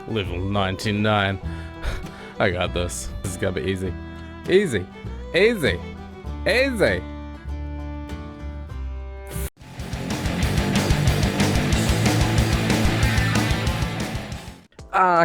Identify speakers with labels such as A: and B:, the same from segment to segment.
A: Level 99. I got this. This is gonna be easy. Easy. Easy. Easy.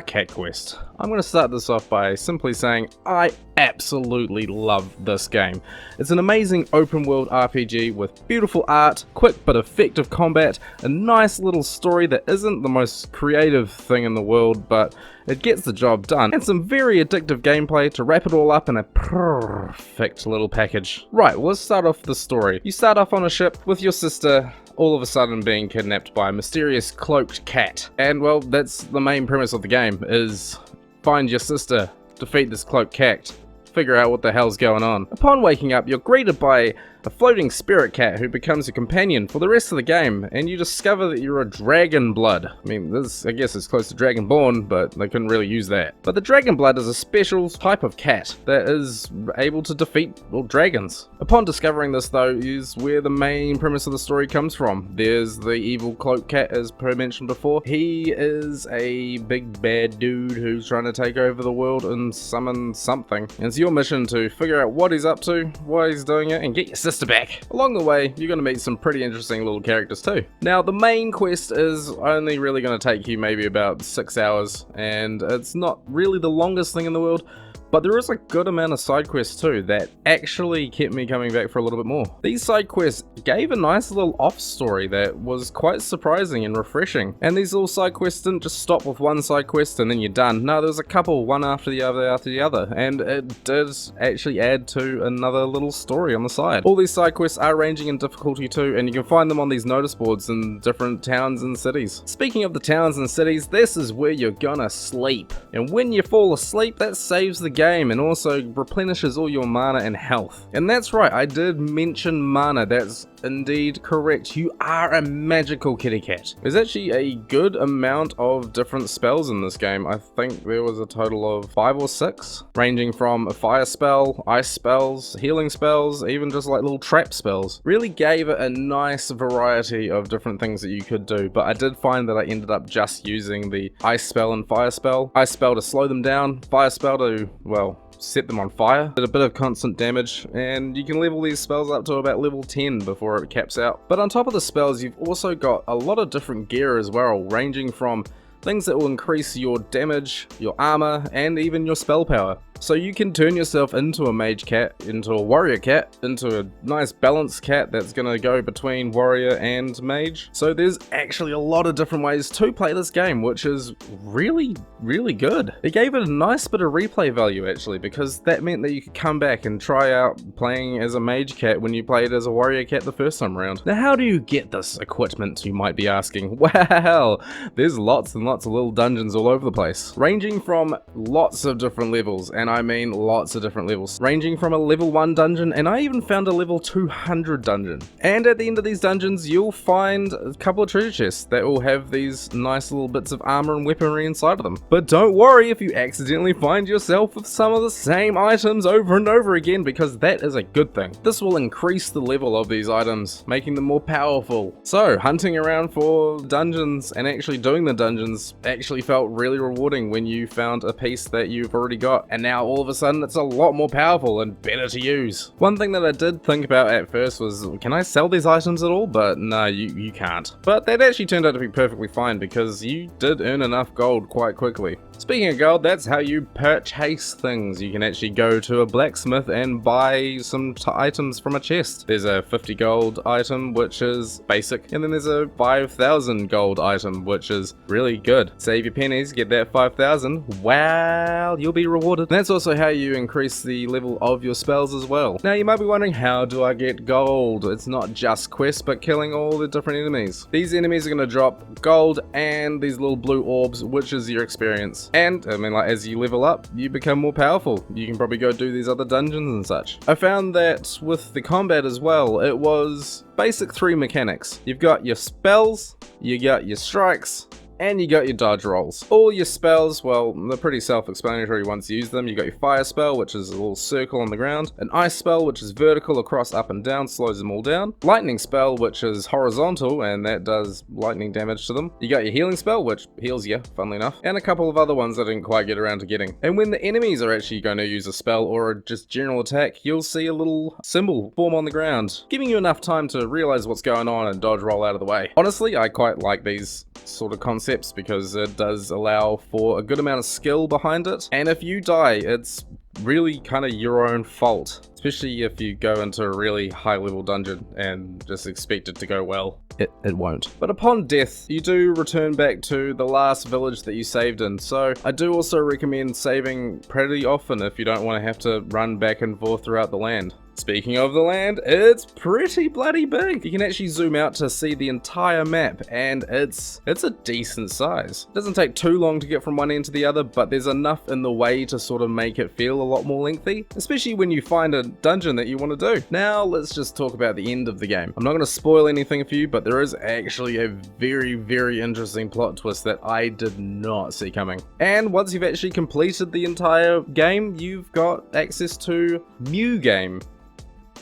A: Cat Quest. I'm going to start this off by simply saying I absolutely love this game. It's an amazing open world RPG with beautiful art, quick but effective combat, a nice little story that isn't the most creative thing in the world, but it gets the job done, and some very addictive gameplay to wrap it all up in a perfect little package. Right, well, let's start off the story. You start off on a ship with your sister, all of a sudden being kidnapped by a mysterious cloaked cat. And well, that's the main premise of the game, is find your sister, defeat this cloaked cat, figure out what the hell's going on. Upon waking up, you're greeted by a floating spirit cat who becomes a companion for the rest of the game, and you discover that you're a dragon blood. I mean, this, I guess, is close to Dragonborn, but they couldn't really use that. But the dragon blood is a special type of cat that is able to defeat, well, dragons. Upon discovering this, though, is where the main premise of the story comes from. There's the evil cloaked cat, as per mentioned before. He is a big bad dude who's trying to take over the world and summon something. And it's your mission to figure out what he's up to, why he's doing it, and get your sister back. Along the way, you're going to meet some pretty interesting little characters too. Now, the main quest is only really going to take you maybe about 6 hours, and it's not really the longest thing in the world, but there is a good amount of side quests too that actually kept me coming back for a little bit more. These side quests gave a nice little off story that was quite surprising and refreshing. And these little side quests didn't just stop with one side quest and then you're done. No, there was a couple, one after the other, and it did actually add to another little story on the side. All these side quests are ranging in difficulty too, and you can find them on these notice boards in different towns and cities. Speaking of the towns and cities, this is where you're gonna sleep. And when you fall asleep, that saves the game and also replenishes all your mana and health. And that's right, I did mention mana, that's indeed correct. You are a magical kitty cat. There's actually a good amount of different spells in this game. I think there was a total of 5 or 6, ranging from a fire spell, ice spells, healing spells, even just like little trap spells. Really gave it a nice variety of different things that you could do, but I did find that I ended up just using the ice spell and fire spell. Ice spell to slow them down, fire spell to, well, set them on fire. Did a bit of constant damage, and you can level these spells up to about level 10 before it caps out. But on top of the spells, you've also got a lot of different gear as well, ranging from things that will increase your damage, your armor, and even your spell power. So you can turn yourself into a mage cat, into a warrior cat, into a nice balanced cat that's gonna go between warrior and mage. So there's actually a lot of different ways to play this game, which is really, really good. It gave it a nice bit of replay value actually, because that meant that you could come back and try out playing as a mage cat when you played as a warrior cat the first time around. Now, how do you get this equipment, you might be asking? Well, there's lots and lots of little dungeons all over the place, ranging from lots of different levels, and I mean lots of different levels, ranging from a level 1 dungeon, and I even found a level 200 dungeon. And at the end of these dungeons, you'll find a couple of treasure chests that will have these nice little bits of armor and weaponry inside of them. But don't worry if you accidentally find yourself with some of the same items over and over again, because that is a good thing. This will increase the level of these items, making them more powerful. So hunting around for dungeons and actually doing the dungeons actually felt really rewarding when you found a piece that you've already got, and now all of a sudden it's a lot more powerful and better to use. One thing that I did think about at first was, can I sell these items at all? But no, you can't. But that actually turned out to be perfectly fine, because you did earn enough gold quite quickly. Speaking of gold, that's how you purchase things. You can actually go to a blacksmith and buy some items from a chest. There's a 50 gold item, which is basic, and then there's a 5,000 gold item, which is really good. Save your pennies, get that 5,000, wow, you'll be rewarded. And that's also how you increase the level of your spells as well. Now you might be wondering, how do I get gold? It's not just quests, but killing all the different enemies. These enemies are going to drop gold and these little blue orbs, which is your experience. And I mean, like, as you level up, you become more powerful. You can probably go do these other dungeons and such. I found that with the combat as well, it was basic 3 mechanics. You've got your spells, you got your strikes, And you got your dodge rolls. All your spells, well, they're pretty self-explanatory once you use them. You got your fire spell, which is a little circle on the ground. An ice spell, which is vertical across up and down, slows them all down. Lightning spell, which is horizontal, and that does lightning damage to them. You got your healing spell, which heals you, funnily enough. And a couple of other ones I didn't quite get around to getting. And when the enemies are actually going to use a spell or a just general attack, you'll see a little symbol form on the ground, giving you enough time to realize what's going on and dodge roll out of the way. Honestly, I quite like these sort of concepts because it does allow for a good amount of skill behind it. And if you die, it's really kind of your own fault, especially if you go into a really high level dungeon and just expect it to go well. It won't. But upon death, you do return back to the last village that you saved in, so I do also recommend saving pretty often if you don't want to have to run back and forth throughout the land. Speaking of the land, it's pretty bloody big. You can actually zoom out to see the entire map, and it's a decent size. It doesn't take too long to get from one end to the other, but there's enough in the way to sort of make it feel a lot more lengthy, especially when you find a dungeon that you want to do. Now let's just talk about the end of the game. I'm not going to spoil anything for you, but there is actually a very, very interesting plot twist that I did not see coming. And once you've actually completed the entire game, you've got access to Meow game,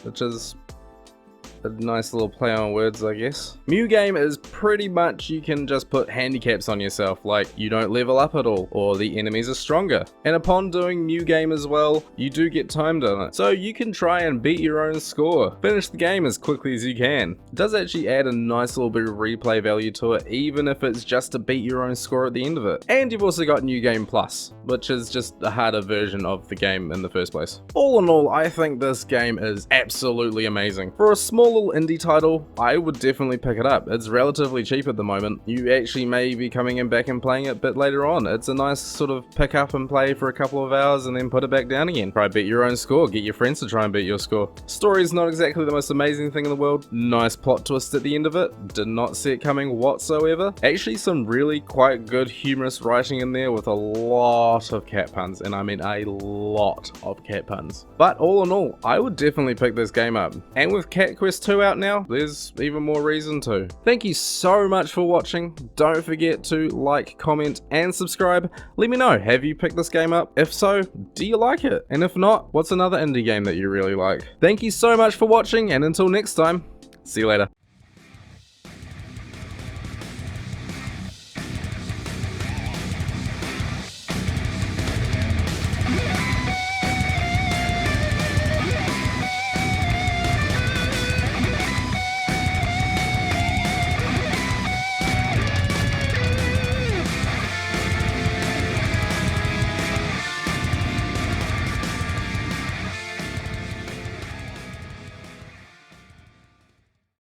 A: which is a nice little play on words, I guess. Meow game is pretty much you can just put handicaps on yourself, like you don't level up at all, or the enemies are stronger. And upon doing Meow game as well, you do get timed on it. So you can try and beat your own score. Finish the game as quickly as you can. It does actually add a nice little bit of replay value to it, even if it's just to beat your own score at the end of it. And you've also got Meow Game Plus, which is just a harder version of the game in the first place. All in all, I think this game is absolutely amazing. For a small little indie title, I would definitely pick it up. It's relatively cheap at the moment. You actually may be coming in back and playing it a bit later on. It's a nice sort of pick up and play for a couple of hours and then put it back down again. Try beat your own score, get your friends to try and beat your score. Story's not exactly the most amazing thing in the world. Nice plot twist at the end of it. Did not see it coming whatsoever. Actually some really quite good humorous writing in there with a lot of cat puns, and I mean a lot of cat puns. But all in all, I would definitely pick this game up. And with Cat Quest 2 out now, there's even more reason to. Thank you so much for watching. Don't forget to like, comment, and subscribe. Let me know, have you picked this game up? If so, do you like it? And if not, what's another indie game that you really like? Thank you so much for watching, and until next time, see you later.